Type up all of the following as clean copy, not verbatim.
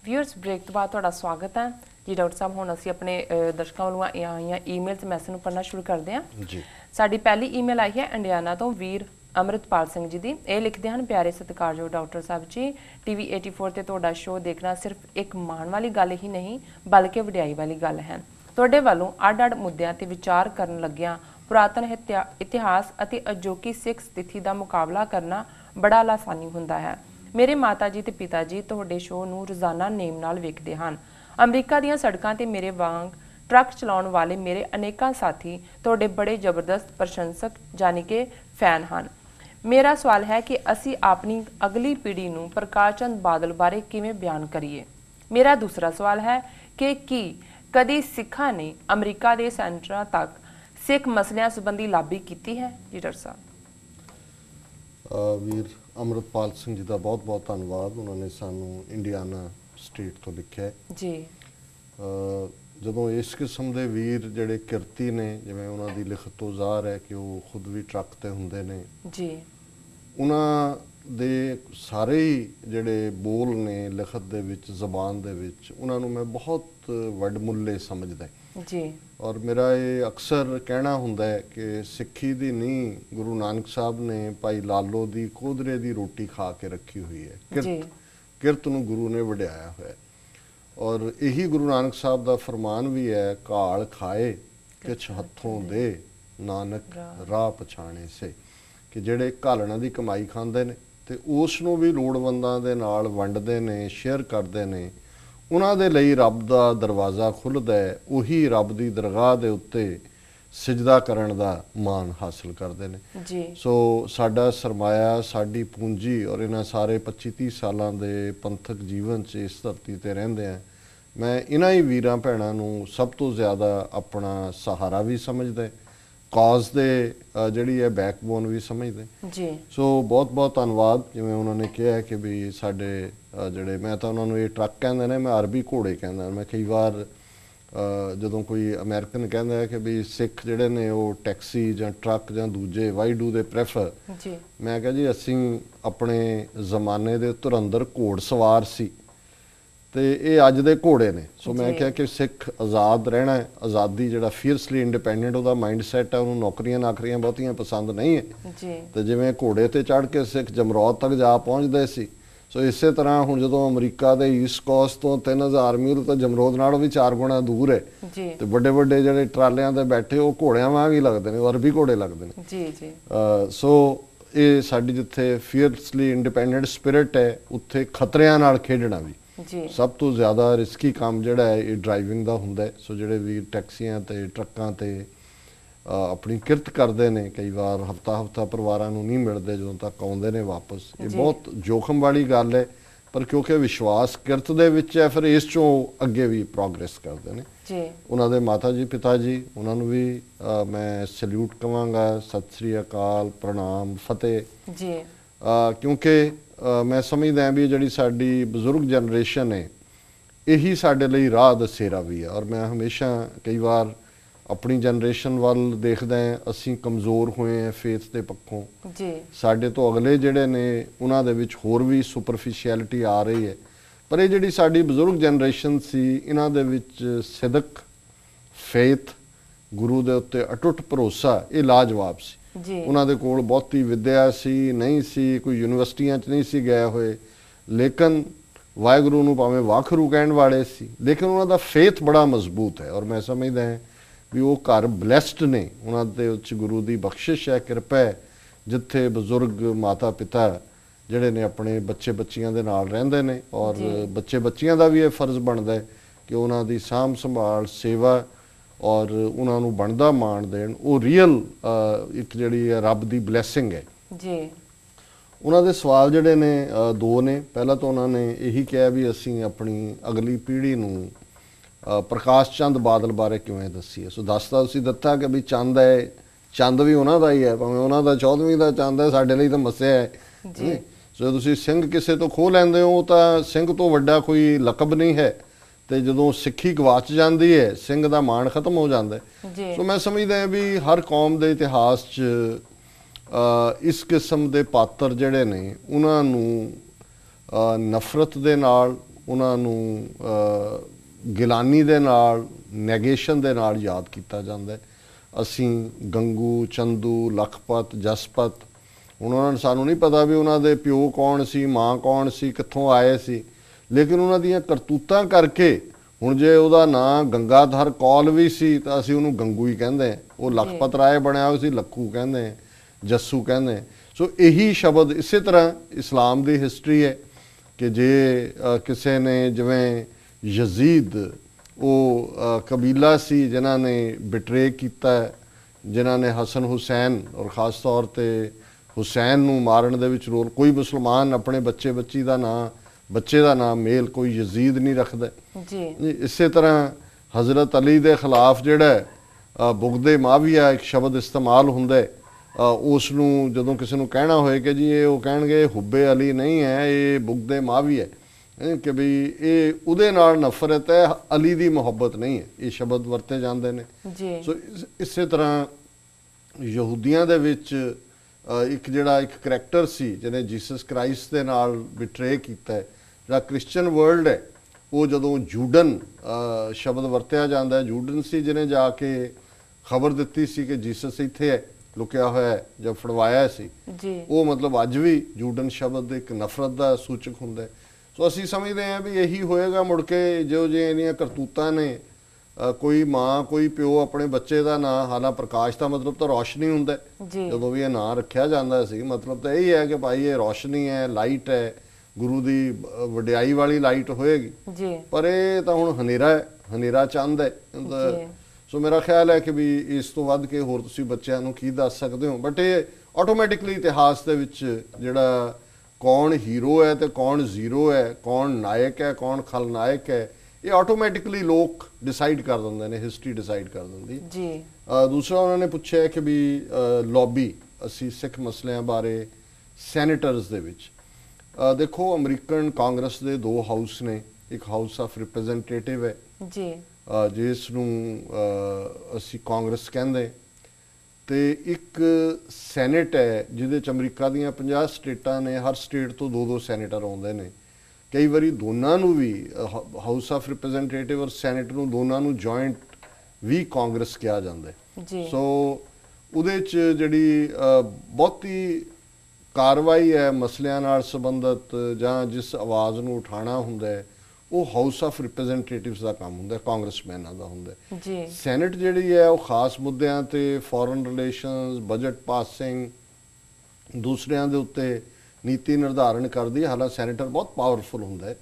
Viewers break तो बाद तुहाडा स्वागत है जी डॉक्टर साहब। हुण असीं अपने दर्शकों वालों आईयां ईमेल मैसेज नूं पढ़ना शुरू करते हैं जी। साडी पहली ईमेल आई है इंडियाना तो वीर अमृतपाल सिंह जी दी। ਇਹ ਲਿਖਦੇ ਹਨ, ਪਿਆਰੇ ਸਤਿਕਾਰਯੋਗ ਡਾਕਟਰ ਸਾਹਿਬ ਜੀ, ਟੀਵੀ 84 ਤੇ ਤੁਹਾਡਾ ਸ਼ੋਅ ਦੇਖਣਾ ਸਿਰਫ ਇੱਕ ਮਾਣ ਵਾਲੀ ਗੱਲ ਹੀ ਨਹੀਂ ਬਲਕਿ ਵਡਿਆਈ ਵਾਲੀ ਗੱਲ ਹੈ। ਤੁਹਾਡੇ ਵੱਲੋਂ ਅੱਡ-ਅੱਡ ਮੁੱਦਿਆਂ ਤੇ ਵਿਚਾਰ ਕਰਨ ਲੱਗਿਆਂ ਪੁਰਾਤਨ ਇਤਿਹਾਸ ਅਤੇ ਅਜੋਕੀ ਸਿੱਖ ਸਥਿਤੀ ਦਾ ਮੁਕਾਬਲਾ ਕਰਨਾ ਬੜਾ ਲਾਸਾਨੀ ਹੁੰਦਾ ਹੈ। ਮੇਰੇ ਮਾਤਾ ਜੀ ਤੇ ਪਿਤਾ ਜੀ ਤੁਹਾਡੇ ਸ਼ੋਅ ਨੂੰ ਰੋਜ਼ਾਨਾ ਨੇਮ ਨਾਲ ਵੇਖਦੇ ਹਨ। ਅਮਰੀਕਾ ਦੀਆਂ ਸੜਕਾਂ ਤੇ ਮੇਰੇ ਵਾਂਗ ट्रक चलाने वाले मेरे अनेकों साथी तोड़े बड़े जबरदस्त प्रशंसक यानी कि फैन हैं। मेरा सवाल है कि असी अपनी अगली पीढ़ी नूं प्रकाश चंद बादल बारे किवें बयान करिए। मेरा दूसरा सवाल है कि कदी सिखां ने अमरीका के सेंटरां तक सिख मसलियां संबंधी लॉबी की है? जी डॉक्टर साहब। वीर अमृतपाल सिंह जी का बहुत बहुत धन्यवाद। उन्होंने सानू इंडियाना स्टेट तो लिखा है जी। ਜਦੋਂ ਇਸ ਕਿਸਮ ਦੇ ਵੀਰ ਜਿਹੜੇ ਕਿਰਤੀ ਨੇ, ਜਿਵੇਂ ਉਹਨਾਂ ਦੀ ਲਿਖਤ ਤੋਂ ਜ਼ਾਹਰ ਹੈ ਕਿ ਉਹ ਖੁਦ ਵੀ ਟਰੱਕ ਤੇ ਹੁੰਦੇ ਨੇ ਜੀ, ਉਹਨਾਂ ਦੇ ਸਾਰੇ ਹੀ ਜਿਹੜੇ ਬੋਲ ਨੇ ਲਿਖਤ ਦੇ ਵਿੱਚ, ਜ਼ਬਾਨ ਦੇ ਵਿੱਚ, ਉਹਨਾਂ ਨੂੰ ਮੈਂ ਬਹੁਤ ਵੱਡਮੁੱਲੇ ਸਮਝਦਾ ਜੀ। ਔਰ ਮੇਰਾ ਇਹ ਅਕਸਰ ਕਹਿਣਾ ਹੁੰਦਾ ਹੈ ਕਿ ਸਿੱਖੀ ਦੀ ਨੀਂਹ ਗੁਰੂ ਨਾਨਕ ਸਾਹਿਬ ਨੇ ਭਾਈ ਲਾਲੋ ਦੀ ਕੋਧਰੇ ਦੀ ਰੋਟੀ ਖਾ ਕੇ ਰੱਖੀ ਹੋਈ ਹੈ। ਕਿਰਤ ਨੂੰ ਗੁਰੂ ਨੇ ਵਡਿਆਇਆ ਹੋਇਆ। और यही गुरु नानक साहब का फरमान भी है, घाल खाए किछ हथों दे नानक राह पछाणे से, कि जेड़े घालना की कमाई खांदे ने ते उस नूं भी लोड़वंदां दे नाल वंडदे ने, शेयर करदे ने, उन्हां दे लई रब दा दरवाज़ा खुलदा है। उही रब दी दरगाह दे उत्ते सिजदा करन दा मान हासिल करदे ने जी। सो साडा सरमाया, साडी पूंजी और इन्हां सारे 25-30 सालां दे पंथक जीवन च इस धरती ते रहिंदे आ मैं इन्हां ही वीरां भैणां नूं सब तो ज़्यादा अपना सहारा भी समझदा, कॉज दे जिहड़ी है बैकबोन भी समझदे जी। सो बहुत बहुत धन्नवाद। जिवें उन्होंने कहा कि भी साडे जिहड़े, मैं तां उन्हां नूं इह ट्रक कहंदे ने, मैं अरबी घोड़े कहंदा। मैं कई वार ਜਦੋਂ ਕੋਈ ਅਮਰੀਕਨ ਕਹਿੰਦਾ ਹੈ ਕਿ ਵੀ ਸਿੱਖ ਜਿਹੜੇ ਨੇ ਉਹ ਟੈਕਸੀ ਜਾਂ ਟਰੱਕ ਜਾਂ ਦੂਜੇ ਵਾਈ ਡੂ ਦੇ ਪ੍ਰੈਫਰ ਜੀ, ਮੈਂ ਕਿਹਾ ਜੀ ਅਸੀਂ ਆਪਣੇ ਜ਼ਮਾਨੇ ਦੇ ਧੁਰੰਦਰ ਘੋੜ ਸਵਾਰ ਸੀ ਤੇ ਇਹ ਅੱਜ ਦੇ ਘੋੜੇ ਨੇ। ਸੋ ਮੈਂ ਕਿਹਾ ਕਿ ਸਿੱਖ ਆਜ਼ਾਦ ਰਹਿਣਾ ਹੈ। ਆਜ਼ਾਦੀ ਜਿਹੜਾ ਫੀਅਰਸਲੀ ਇੰਡੀਪੈਂਡੈਂਟ ਉਹਦਾ ਮਾਈਂਡ ਸੈਟ ਹੈ, ਉਹਨੂੰ ਨੌਕਰੀਆਂ ਨਾਕਰੀਆਂ ਬਹੁਤੀਆਂ ਪਸੰਦ ਨਹੀਂ ਹੈ ਜੀ। ਤੇ ਜਿਵੇਂ ਘੋੜੇ ਤੇ ਚੜ੍ਹ ਕੇ ਸਿੱਖ ਜਮਰੌਦ ਤੱਕ ਜਾ ਪਹੁੰਚਦੇ ਸੀ, ਸੋ ਇਸੇ ਤਰ੍ਹਾਂ ਹੁਣ ਜਦੋਂ ਅਮਰੀਕਾ ਦੇ ਈਸਟ ਕੋਸਟ ਤੋਂ 3000 ਮੀਲ ਤਾਂ ਜਮਰੋਦ ਨਾਲੋਂ ਵੀ 4 ਗੁਣਾ ਦੂਰ ਹੈ ਜੀ। ਤੇ ਵੱਡੇ ਵੱਡੇ ਜਿਹੜੇ ਟਰਾਲਿਆਂ ਤੇ ਬੈਠੇ ਉਹ ਘੋੜਿਆਂ ਵਾਂਗ ਹੀ ਲੱਗਦੇ ਨੇ, ਅਰਬੀ ਘੋੜੇ ਲੱਗਦੇ ਨੇ ਜੀ ਜੀ। ਸੋ ਇਹ ਸਾਡੀ ਜਿੱਥੇ ਫੀਅਰਸਲੀ ਇੰਡੀਪੈਂਡੈਂਟ ਸਪਿਰਿਟ ਹੈ, ਉੱਥੇ ਖਤਰਿਆਂ ਨਾਲ ਖੇਡਣਾ ਵੀ ਜੀ ਸਭ ਤੋਂ ਜ਼ਿਆਦਾ ਰਿਸਕੀ ਕੰਮ ਜਿਹੜਾ ਹੈ ਇਹ ਡਰਾਈਵਿੰਗ ਦਾ ਹੁੰਦਾ ਹੈ। ਸੋ ਜਿਹੜੇ ਵੀ ਟੈਕਸੀਆਂ ਤੇ ਟਰੱਕਾਂ ਤੇ ਆਪਣੀ ਕਿਰਤ ਕਰਦੇ ਨੇ, ਕਈ ਵਾਰ ਹਫਤਾ ਪਰਿਵਾਰਾਂ ਨੂੰ ਨਹੀਂ ਮਿਲਦੇ, ਜਦੋਂ ਤੱਕ ਆਉਂਦੇ ਨੇ ਵਾਪਸ। ਇਹ ਬਹੁਤ ਜੋਖਮ ਵਾਲੀ ਗੱਲ ਹੈ, ਪਰ ਕਿਉਂਕਿ ਵਿਸ਼ਵਾਸ ਕਿਰਤ ਦੇ ਵਿੱਚ ਹੈ, ਫਿਰ ਇਸ ਚੋਂ ਅੱਗੇ ਵੀ ਪ੍ਰੋਗਰੈਸ ਕਰਦੇ ਨੇ ਜੀ। ਉਹਨਾਂ ਦੇ ਮਾਤਾ ਜੀ, ਪਿਤਾ ਜੀ, ਉਹਨਾਂ ਨੂੰ ਵੀ ਮੈਂ ਸੈਲੂਟ ਕਵਾਂਗਾ, ਸਤਿ ਸ੍ਰੀ ਅਕਾਲ, ਪ੍ਰਣਾਮ, ਫਤਿਹ ਜੀ। ਕਿਉਂਕਿ ਮੈਂ ਸਮਝਦਾ ਵੀ ਜਿਹੜੀ ਸਾਡੀ ਬਜ਼ੁਰਗ ਜਨਰੇਸ਼ਨ ਹੈ ਇਹੀ ਸਾਡੇ ਲਈ ਰਾਹ ਦਸੇਰਾ ਵੀ ਹੈ। ਔਰ ਮੈਂ ਹਮੇਸ਼ਾ ਕਈ ਵਾਰ अपनी जनरेशन वाल देखदा है, असीं कमज़ोर होए हैं फेथ के पक्षों जी। साडे तो अगले जिहड़े ने उन्हां दे विच होर भी सुपरफिशियलिटी आ रही है, पर ये जिहड़ी साडी बजुर्ग जनरेशन सी इन्हां दे विच सिदक, फेथ, गुरु दे उत्ते अटुट भरोसा ये लाजवाब सी जी। उन्हां दे कोल बहुती विद्या सी नहीं सी, कोई यूनिवर्सिटियां च नहीं सी गए होए, लेकिन वाहिगुरू नूं भावें वाखरू कहण वाले सी, लेकिन उन्हां दा फेथ बड़ा मजबूत है। और मैं समझदा है भी वो घर ब्लैसड ने, उन्होंने गुरु की बख्शिश है, कृपा है, जिथे बजुर्ग माता पिता जिहड़े ने अपने बच्चे बच्चियां दे नाल रहिंदे ने। और बच्चे बच्चियां दा भी ये फर्ज बनता है कि उन्हां दी साम संभाल, सेवा और उन्हां नूं बनदा मान देण। वो रियल एक जिहड़ी रब दी ब्लैसिंग है जी। उन्हां दे सवाल जिहड़े ने दो ने। पहला तो उन्होंने यही कहा भी असीं अपनी अगली पीढ़ी नूं प्रकाश चंद बादल बारे किवें दसीए। सो दसदा तुसीं दित्ता कि भी चंद है, चंद भी उन्हां दा ही है, भावें उन्हां दा 14वीं दा चंद है, साडे लई तां मस्सिया है जी। सो तुसीं सिंह किसे तो खो लैंदे हो तां सिंह तो वड्डा कोई लकब नहीं है, ते जदों सिੱਖੀ गवाच जाती है सिंह दा मान खत्म हो जाता है। सो मैं समझदा भी हर कौम दे इतिहास च इस किस्म दे पात्र जिहड़े ने उन्हां नूं नफरत दे नाल, ਉਹਨਾਂ ਨੂੰ ਗਿਲਾਨੀ ਦੇ ਨਾਲ, ਨੈਗੇਸ਼ਨ ਦੇ ਨਾਲ ਯਾਦ ਕੀਤਾ ਜਾਂਦਾ ਹੈ। ਅਸੀਂ ਗੰਗੂ, ਚੰਦੂ, ਲਖਪਤ, ਜਸਪਤ, ਹੁਣ ਉਹਨਾਂ ਨੂੰ ਸਾਨੂੰ ਨਹੀਂ ਪਤਾ ਵੀ ਉਹਨਾਂ ਦੇ ਪਿਓ ਕੌਣ ਸੀ, ਮਾਂ ਕੌਣ ਸੀ, ਕਿੱਥੋਂ ਆਏ ਸੀ, ਲੇਕਿਨ ਉਹਨਾਂ ਦੀਆਂ ਕਰਤੂਤਾਂ ਕਰਕੇ ਹੁਣ ਜੇ ਉਹਦਾ ਨਾਂ ਗੰਗਾਧਰ ਕੌਲ ਵੀ ਸੀ ਤਾਂ ਅਸੀਂ ਉਹਨੂੰ ਗੰਗੂ ਹੀ ਕਹਿੰਦੇ ਹਾਂ। ਉਹ ਲਖਪਤ ਰਾਏ ਬਣਿਆ ਹੋਇਆ ਸੀ, ਲੱਖੂ ਕਹਿੰਦੇ ਹਾਂ, ਜੱਸੂ ਕਹਿੰਦੇ ਹਾਂ। ਸੋ ਇਹੀ ਸ਼ਬਦ ਇਸੇ ਤਰ੍ਹਾਂ ਇਸਲਾਮ ਦੀ ਹਿਸਟਰੀ ਹੈ ਕਿ ਜੇ ਕਿਸੇ ਨੇ, ਜਿਵੇਂ ਯਜ਼ੀਦ, ਉਹ ਕਬੀਲਾ ਸੀ ਜਿਨ੍ਹਾਂ ਨੇ ਬਿਟਰੇ ਕੀਤਾ, ਜਿਨ੍ਹਾਂ ਨੇ ਹਸਨ ਹੁਸੈਨ ਔਰ ਖ਼ਾਸ ਤੌਰ 'ਤੇ ਹੁਸੈਨ ਨੂੰ ਮਾਰਨ ਦੇ ਵਿੱਚ ਰੋਲ। ਕੋਈ ਮੁਸਲਮਾਨ ਆਪਣੇ ਬੱਚੇ ਦਾ ਨਾਮ ਮੇਲ ਕੋਈ ਯਜ਼ੀਦ ਨਹੀਂ ਰੱਖਦਾ ਜੀ। ਇਸੇ ਤਰ੍ਹਾਂ ਹਜ਼ਰਤ ਅਲੀ ਦੇ ਖਿਲਾਫ ਜਿਹੜਾ ਬੁਗਦੇ ਮਾਵੀਆ ਇੱਕ ਸ਼ਬਦ ਇਸਤੇਮਾਲ ਹੁੰਦਾ ਹੈ, ਉਸ ਨੂੰ ਜਦੋਂ ਕਿਸੇ ਨੂੰ ਕਹਿਣਾ ਹੋਏ ਕਿ ਜੀ ਇਹ, ਉਹ ਕਹਿਣਗੇ ਹੁੱਬੇ ਅਲੀ ਨਹੀਂ ਹੈ, ਇਹ ਬੁਗਦੇ ਮਾਵੀਆ ਹੈ, ਕਿ ਵੀ ਇਹ ਉਹਦੇ ਨਾਲ ਨਫ਼ਰਤ ਹੈ, ਅਲੀ ਦੀ ਮੁਹੱਬਤ ਨਹੀਂ ਹੈ। ਇਹ ਸ਼ਬਦ ਵਰਤੇ ਜਾਂਦੇ ਨੇ ਜੀ। ਸੋ ਇਸੇ ਤਰ੍ਹਾਂ ਯਹੂਦੀਆਂ ਦੇ ਵਿੱਚ ਇੱਕ ਕਰੈਕਟਰ ਸੀ ਜਿਹਨੇ ਜੀਸਸ ਕ੍ਰਾਈਸਟ ਦੇ ਨਾਲ ਬਿਟਰੇ ਕੀਤਾ ਹੈ। ਜਿਹੜਾ ਕ੍ਰਿਸਚਨ ਵਰਲਡ ਹੈ, ਉਹ ਜਦੋਂ ਜੂਡਨ ਸ਼ਬਦ ਵਰਤਿਆ ਜਾਂਦਾ ਹੈ, ਜੂਡਨ ਸੀ ਜਿਹਨੇ ਜਾ ਕੇ ਖਬਰ ਦਿੱਤੀ ਸੀ ਕਿ ਜੀਸਸ ਇੱਥੇ ਹੈ, ਲੁਕਿਆ ਹੋਇਆ ਹੈ, ਜਦ ਫੜਵਾਇਆ ਸੀ ਜੀ। ਉਹ ਮਤਲਬ ਅੱਜ ਵੀ ਜੂਡਨ ਸ਼ਬਦ ਇੱਕ ਨਫ਼ਰਤ ਦਾ ਸੂਚਕ ਹੁੰਦਾ ਹੈ। ਸੋ ਅਸੀਂ ਸਮਝਦੇ ਹਾਂ ਵੀ ਇਹੀ ਹੋਏਗਾ ਮੁੜ ਕੇ, ਜੋ ਜੇ ਇਹਦੀਆਂ ਕਰਤੂਤਾਂ ਨੇ। ਕੋਈ ਮਾਂ, ਕੋਈ ਪਿਓ ਆਪਣੇ ਬੱਚੇ ਦਾ ਨਾਂ, ਹਾਲਾਂ ਪ੍ਰਕਾਸ਼ ਦਾ ਮਤਲਬ ਤਾਂ ਰੌਸ਼ਨੀ ਹੁੰਦਾ ਜਦੋਂ ਵੀ ਇਹ ਨਾਂ ਰੱਖਿਆ ਜਾਂਦਾ ਸੀ, ਮਤਲਬ ਤਾਂ ਇਹੀ ਹੈ ਕਿ ਭਾਈ ਇਹ ਰੌਸ਼ਨੀ ਹੈ, ਲਾਈਟ ਹੈ, ਗੁਰੂ ਦੀ ਵਡਿਆਈ ਵਾਲੀ ਲਾਈਟ ਹੋਏਗੀ ਜੀ। ਪਰ ਇਹ ਤਾਂ ਹੁਣ ਹਨੇਰਾ ਹੈ, ਹਨੇਰਾ ਚੰਦ ਹੈ। ਸੋ ਮੇਰਾ ਖਿਆਲ ਹੈ ਕਿ ਵੀ ਇਸ ਤੋਂ ਵੱਧ ਕੇ ਹੋਰ ਤੁਸੀਂ ਬੱਚਿਆਂ ਨੂੰ ਕੀ ਦੱਸ ਸਕਦੇ ਹੋ। ਬਟ ਇਹ ਆਟੋਮੈਟਿਕਲੀ ਇਤਿਹਾਸ ਦੇ ਵਿੱਚ ਜਿਹੜਾ ਕੌਣ ਹੀਰੋ ਹੈ ਤੇ ਕੌਣ ਜ਼ੀਰੋ ਹੈ, ਕੌਣ ਨਾਇਕ ਹੈ, ਕੌਣ ਖਲਨਾਇਕ ਹੈ, ਇਹ ਆਟੋਮੈਟਿਕਲੀ ਲੋਕ ਡਿਸਾਈਡ ਕਰ ਦਿੰਦੇ ਨੇ, ਹਿਸਟਰੀ ਡਿਸਾਈਡ ਕਰ ਦਿੰਦੀ ਜੀ। ਦੂਸਰਾ ਉਹਨਾਂ ਨੇ ਪੁੱਛਿਆ ਕਿ ਵੀ ਲੌਬੀ ਅਸੀਂ ਸਿੱਖ ਮਸਲਿਆਂ ਬਾਰੇ ਸੈਨੇਟਰਸ ਦੇ ਵਿੱਚ, ਦੇਖੋ ਅਮਰੀਕਨ ਕਾਂਗਰਸ ਦੇ 2 ਹਾਊਸ ਨੇ, ਇੱਕ ਹਾਊਸ ਆਫ ਰਿਪਰੈਜ਼ੈਂਟੇਟਿਵ ਹੈ ਜੀ, ਜਿਸ ਨੂੰ ਅਸੀਂ ਕਾਂਗਰਸ ਕਹਿੰਦੇ, ਤੇ ਇੱਕ ਸੈਨੇਟ ਹੈ ਜਿਹਦੇ 'ਚ ਅਮਰੀਕਾ ਦੀਆਂ 50 ਸਟੇਟਾਂ ਨੇ, ਹਰ ਸਟੇਟ ਤੋਂ 2-2 ਸੈਨੇਟਰ ਆਉਂਦੇ ਨੇ। ਕਈ ਵਾਰੀ ਦੋਨਾਂ ਨੂੰ ਵੀ, ਹਾਊਸ ਆਫ ਰਿਪਰੈਜ਼ੈਂਟੇਟਿਵ ਔਰ ਸੈਨੇਟ ਨੂੰ, ਦੋਨਾਂ ਨੂੰ ਜੁਆਇੰਟ ਵੀ ਕਾਂਗਰਸ ਕਿਹਾ ਜਾਂਦਾ ਹੈ। ਸੋ ਉਹਦੇ 'ਚ ਜਿਹੜੀ ਬਹੁਤੀ ਕਾਰਵਾਈ ਹੈ ਮਸਲਿਆਂ ਨਾਲ ਸੰਬੰਧਿਤ ਜਾਂ ਜਿਸ ਆਵਾਜ਼ ਨੂੰ ਉਠਾਉਣਾ ਹੁੰਦਾ ਹੈ, ਉਹ ਹਾਊਸ ਆਫ ਰਿਪਰੈਜ਼ੈਂਟੇਟਿਵਸ ਦਾ ਕੰਮ ਹੁੰਦਾ, ਕਾਂਗਰਸਮੈਨਾਂ ਦਾ ਹੁੰਦਾ ਜੀ। ਸੈਨੇਟ ਜਿਹੜੀ ਹੈ ਉਹ ਖਾਸ ਮੁੱਦਿਆਂ ਤੇ, ਫੋਰਨ ਰਿਲੇਸ਼ਨਸ, ਬਜਟ ਪਾਸਿੰਗ, ਦੂਸਰਿਆਂ ਦੇ ਉੱਤੇ ਨੀਤੀ ਨਿਰਧਾਰਨ ਕਰਦੀ ਹੈ। ਹਾਲਾਂਕਿ ਸੈਨੇਟਰ ਬਹੁਤ ਪਾਵਰਫੁਲ ਹੁੰਦਾ ਹੈ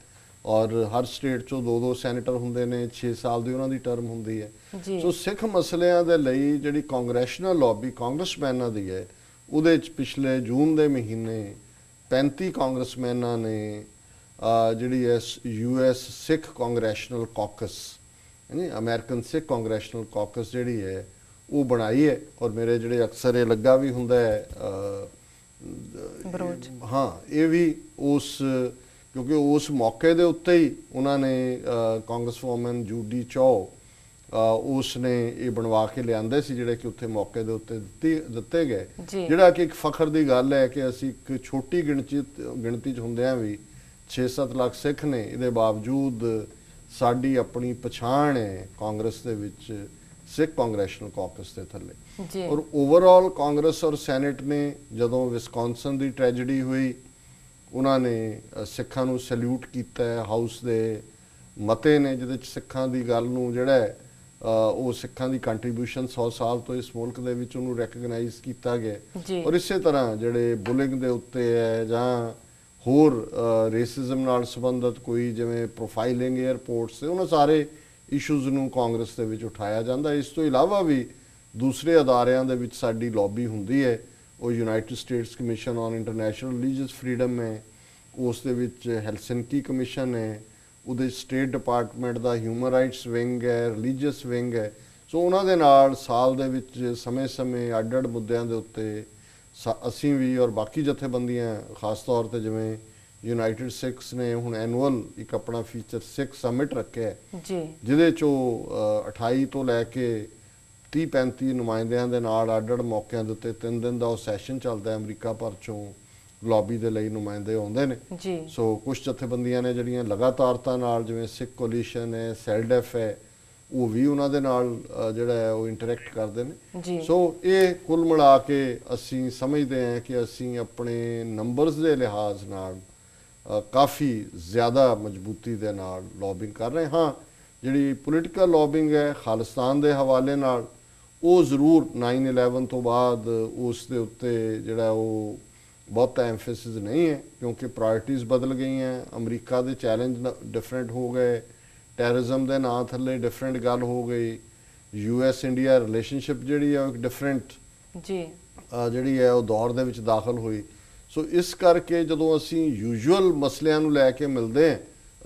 ਔਰ ਹਰ ਸਟੇਟ 'ਚੋਂ 2-2 ਸੈਨੇਟਰ ਹੁੰਦੇ ਨੇ, 6 ਸਾਲ ਦੀ ਉਹਨਾਂ ਦੀ ਟਰਮ ਹੁੰਦੀ ਹੈ। ਸੋ ਸਿੱਖ ਮਸਲਿਆਂ ਦੇ ਲਈ ਜਿਹੜੀ ਕਾਂਗਰੈਸ਼ਨਲ ਲੌਬੀ ਕਾਂਗਰਸਮੈਨਾਂ ਦੀ ਹੈ, ਉਹਦੇ 'ਚ ਪਿਛਲੇ ਜੂਨ ਦੇ ਮਹੀਨੇ 35 ਕਾਂਗਰਸਮੈਨਾਂ ਨੇ ਜਿਹੜੀ ਹੈ US ਸਿੱਖ ਕਾਂਗਰੈਸ਼ਨਲ ਕਾਕਸ, ਯਾਨੀ ਅਮਰੀਕਨ ਸਿੱਖ ਕਾਂਗਰੈਸ਼ਨਲ ਕਾਕਸ ਜਿਹੜੀ ਹੈ ਉਹ ਬਣਾਈ ਹੈ। ਔਰ ਮੇਰੇ ਜਿਹੜੇ ਅਕਸਰ ਇਹ ਲੱਗਾ ਵੀ ਹੁੰਦਾ ਹੈ ਹਾਂ, ਇਹ ਵੀ ਉਸ, ਕਿਉਂਕਿ ਉਸ ਮੌਕੇ ਦੇ ਉੱਤੇ ਹੀ ਉਹਨਾਂ ਨੇ ਕਾਂਗਰਸਵੋਮਨ ਜੂਡੀ ਚੋ, ਉਸ ਨੇ ਇਹ ਬਣਵਾ ਕੇ ਲਿਆਂਦੇ ਸੀ, ਜਿਹੜੇ ਕਿ ਉੱਥੇ ਮੌਕੇ ਦੇ ਉੱਤੇ ਦਿੱਤੇ ਗਏ, ਜਿਹੜਾ ਕਿ ਇੱਕ ਫਖਰ ਦੀ ਗੱਲ ਹੈ ਕਿ ਅਸੀਂ ਇੱਕ ਛੋਟੀ ਗਿਣਤੀ 'ਚ ਹੁੰਦਿਆਂ ਵੀ 6-7 ਲੱਖ ਸਿੱਖ ਨੇ, ਇਹਦੇ ਬਾਵਜੂਦ ਸਾਡੀ ਆਪਣੀ ਪਛਾਣ ਹੈ ਕਾਂਗਰਸ ਦੇ ਵਿੱਚ ਸਿੱਖ ਕਾਂਗਰੈਸ਼ਨਲ ਕਾਕਸ ਦੇ ਥੱਲੇ। ਔਰ ਓਵਰਆਲ ਕਾਂਗਰਸ ਔਰ ਸੈਨੇਟ ਨੇ, ਜਦੋਂ ਵਿਸਕੌਨਸਨ ਦੀ ਟ੍ਰੈਜਡੀ ਹੋਈ, ਉਹਨਾਂ ਨੇ ਸਿੱਖਾਂ ਨੂੰ ਸੈਲੂਟ ਕੀਤਾ ਹੈ। ਹਾਊਸ ਦੇ ਮਤੇ ਨੇ ਜਿਹਦੇ 'ਚ ਸਿੱਖਾਂ ਦੀ ਗੱਲ ਨੂੰ ਜਿਹੜਾ ਹੈ ਉਹ ਸਿੱਖਾਂ ਦੀ ਕੰਟਰੀਬਿਊਸ਼ਨ 100 ਸਾਲ ਤੋਂ ਇਸ ਮੁਲਕ ਦੇ ਵਿੱਚ ਉਹਨੂੰ ਰੈਕਗਨਾਈਜ਼ ਕੀਤਾ ਗਿਆ। ਔਰ ਇਸੇ ਤਰ੍ਹਾਂ ਜਿਹੜੇ ਬੁਲਿੰਗ ਦੇ ਉੱਤੇ ਹੈ ਜਾਂ ਹੋਰ ਰੇਸਿਜ਼ਮ ਨਾਲ ਸੰਬੰਧਿਤ ਕੋਈ, ਜਿਵੇਂ ਪ੍ਰੋਫਾਈਲਿੰਗ ਏਅਰਪੋਰਟਸ, ਉਹਨਾਂ ਸਾਰੇ ਇਸ਼ੂਜ਼ ਨੂੰ ਕਾਂਗਰਸ ਦੇ ਵਿੱਚ ਉਠਾਇਆ ਜਾਂਦਾ। ਇਸ ਤੋਂ ਇਲਾਵਾ ਵੀ ਦੂਸਰੇ ਅਦਾਰਿਆਂ ਦੇ ਵਿੱਚ ਸਾਡੀ ਲੌਬੀ ਹੁੰਦੀ ਹੈ। ਉਹ United States commission on international religious freedom ਹੈ, ਉਸ ਦੇ ਵਿੱਚ ਹੈਲਸਿੰਕੀ ਕਮਿਸ਼ਨ ਹੈ, ਉਹਦੇ ਸਟੇਟ ਡਿਪਾਰਟਮੈਂਟ ਦਾ ਹਿਊਮਨ ਰਾਈਟਸ ਵਿੰਗ ਹੈ, ਰਿਲੀਜੀਅਸ ਵਿੰਗ ਹੈ। ਸੋ ਉਹਨਾਂ ਦੇ ਨਾਲ ਸਾਲ ਦੇ ਵਿੱਚ ਸਮੇਂ-ਸਮੇਂ ਅੱਡ-ਅੱਡ ਮੁੱਦਿਆਂ ਦੇ ਉੱਤੇ ਅਸੀਂ ਵੀ ਔਰ ਬਾਕੀ ਜਥੇਬੰਦੀਆਂ, ਖਾਸ ਤੌਰ ਤੇ ਜਿਵੇਂ ਯੂਨਾਈਟਿਡ ਸਿੱਖਸ ਨੇ ਹੁਣ ਐਨੂਅਲ ਇੱਕ ਆਪਣਾ ਫੀਚਰ ਸਿੱਖ ਸਮਿਟ ਰੱਖਿਆ ਜੀ, ਜਿਹਦੇ 'ਚੋਂ 28 ਤੋਂ ਲੈ ਕੇ 30-35 ਨੁਮਾਇੰਦਿਆਂ ਦੇ ਨਾਲ ਅੱਡ-ਅੱਡ ਮੌਕਿਆਂ ਦੇ ਉੱਤੇ 3 ਦਿਨ ਦਾ ਉਹ ਸੈਸ਼ਨ ਚੱਲਦਾ ਹੈ। ਅਮਰੀਕਾ ਭਰ 'ਚੋਂ ਲੌਬੀ ਦੇ ਲਈ ਨੁਮਾਇੰਦੇ ਆਉਂਦੇ ਨੇ ਜੀ। ਸੋ ਕੁਝ ਜਥੇਬੰਦੀਆਂ ਨੇ ਜਿਹੜੀਆਂ ਲਗਾਤਾਰਤਾ ਨਾਲ, ਜਿਵੇਂ ਸਿੱਖ ਕੋਲੀਸ਼ਨ ਹੈ, ਸੈਲਡੈਫ ਹੈ, ਉਹ ਵੀ ਉਹਨਾਂ ਦੇ ਨਾਲ ਜਿਹੜਾ ਹੈ ਉਹ ਇੰਟਰੈਕਟ ਕਰਦੇ ਨੇ ਜੀ। ਸੋ ਇਹ ਕੁੱਲ ਮਿਲਾ ਕੇ ਅਸੀਂ ਸਮਝਦੇ ਹਾਂ ਕਿ ਅਸੀਂ ਆਪਣੇ ਨੰਬਰਸ ਦੇ ਲਿਹਾਜ਼ ਨਾਲ ਕਾਫੀ ਜ਼ਿਆਦਾ ਮਜ਼ਬੂਤੀ ਦੇ ਨਾਲ ਲੌਬਿੰਗ ਕਰ ਰਹੇ ਹਾਂ। ਜਿਹੜੀ ਪੋਲੀਟੀਕਲ ਲੌਬਿੰਗ ਹੈ ਖਾਲਿਸਤਾਨ ਦੇ ਹਵਾਲੇ ਨਾਲ, ਉਹ ਜ਼ਰੂਰ 9/11 ਤੋਂ ਬਾਅਦ ਉਸ ਦੇ ਉੱਤੇ ਜਿਹੜਾ ਉਹ ਬਹੁਤਾ ਐਮਫੈਸਿਸ ਨਹੀਂ ਹੈ, ਕਿਉਂਕਿ ਪ੍ਰਾਇਰਟੀਜ਼ ਬਦਲ ਗਈਆਂ, ਅਮਰੀਕਾ ਦੇ ਚੈਲੰਜ ਡਿਫਰੈਂਟ ਹੋ ਗਏ, ਟੈਰਰਿਜ਼ਮ ਦੇ ਨਾਂ ਥੱਲੇ ਡਿਫਰੈਂਟ ਗੱਲ ਹੋ ਗਈ, US ਇੰਡੀਆ ਰਿਲੇਸ਼ਨਸ਼ਿਪ ਜਿਹੜੀ ਹੈ ਉਹ ਇੱਕ ਡਿਫਰੈਂਟ ਜੀ ਜਿਹੜੀ ਹੈ ਉਹ ਦੌਰ ਦੇ ਵਿੱਚ ਦਾਖਲ ਹੋਈ। ਸੋ ਇਸ ਕਰਕੇ ਜਦੋਂ ਅਸੀਂ ਯੂਜੂਅਲ ਮਸਲਿਆਂ ਨੂੰ ਲੈ ਕੇ ਮਿਲਦੇ ਹਾਂ,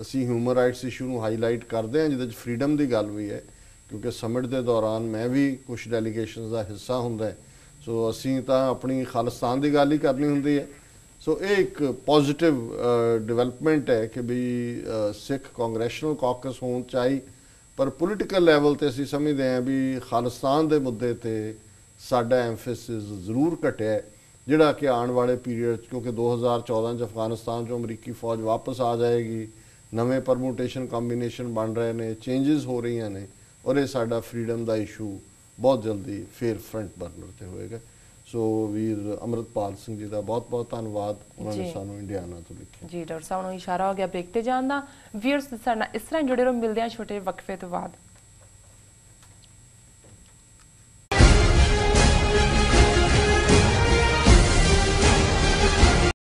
ਅਸੀਂ ਹਿਊਮਨ ਰਾਈਟਸ ਇਸ਼ੂ ਨੂੰ ਹਾਈਲਾਈਟ ਕਰਦੇ ਹਾਂ, ਜਿਹਦੇ 'ਚ ਫਰੀडम ਦੀ ਗੱਲ ਵੀ ਹੈ, ਕਿਉਂਕਿ ਸਮਿਟ ਦੇ ਦੌਰਾਨ ਮੈਂ ਵੀ ਕੁਝ ਡੈਲੀਗੇਸ਼ਨਸ ਦਾ ਹਿੱਸਾ ਹੁੰਦਾ ਹੈ। ਸੋ ਅਸੀਂ ਤਾਂ ਆਪਣੀ ਖਾਲਿਸਤਾਨ ਦੀ ਗੱਲ ਹੀ ਕਰਨੀ ਹੁੰਦੀ ਹੈ। ਸੋ ਇਹ ਇੱਕ ਪੋਜ਼ਿਟਿਵ ਡਿਵੈਲਪਮੈਂਟ ਹੈ ਕਿ ਵੀ ਸਿੱਖ ਕਾਂਗਰੈਸ਼ਨਲ ਕਾਕਸ ਹੋਣ ਚਾਹੀ, ਪਰ ਪੋਲੀਟੀਕਲ ਲੈਵਲ ਤੇ ਅਸੀਂ ਸਮਝਦੇ ਹਾਂ ਵੀ ਖਾਲਿਸਤਾਨ ਦੇ ਮੁੱਦੇ ਤੇ ਸਾਡਾ ਐਮਫੈਸਿਸ ਜ਼ਰੂਰ ਘਟਿਆ, ਜਿਹੜਾ ਕਿ ਆਉਣ ਵਾਲੇ ਪੀਰੀਅਡ 'ਚ, ਕਿਉਂਕਿ 2014 'ਚ ਅਫਗਾਨਿਸਤਾਨ 'ਚੋਂ ਅਮਰੀਕੀ ਫੌਜ ਵਾਪਸ ਆ ਜਾਏਗੀ, ਨਵੇਂ ਪਰਮੂਟੇਸ਼ਨ ਕੰਬੀਨੇਸ਼ਨ ਬਣ ਰਹੇ ਨੇ, ਚੇਂਜਸ ਹੋ ਰਹੀਆਂ ਨੇ, ਔਰ ਇਹ ਸਾਡਾ ਫਰੀडम ਦਾ ਇਸ਼ੂ ਬਹੁਤ ਜਲਦੀ ਫਿਰ ਫਰੰਟ ਬਰਨਰ ਤੇ ਹੋਏਗਾ। ਸੋ ਵੀਰ ਅੰਮ੍ਰਿਤਪਾਲ ਸਿੰਘ ਜੀ ਦਾ ਬਹੁਤ ਬਹੁਤ ਧੰਨਵਾਦ, ਉਹਨਾਂ ਨੇ ਸਾਨੂੰ ਇੰਡੀਆਨਾ ਤੋਂ ਲਿਖਿਆ। ਜੀ ਡਾਕਟਰ ਸਾਹਿਬ ਨੂੰ ਇਸ਼ਾਰਾ ਹੋ ਗਿਆ ਬ੍ਰੇਕ ਤੇ ਜਾਣ ਦਾ। ਵੀਅਰਸ ਸਾਡੇ ਨਾਲ ਇਸ ਤਰ੍ਹਾਂ ਜੁੜੇ ਰਹੋ, ਮਿਲਦੇ ਹਾਂ ਛੋਟੇ ਵਕਫੇ ਤੋਂ ਬਾਅਦ।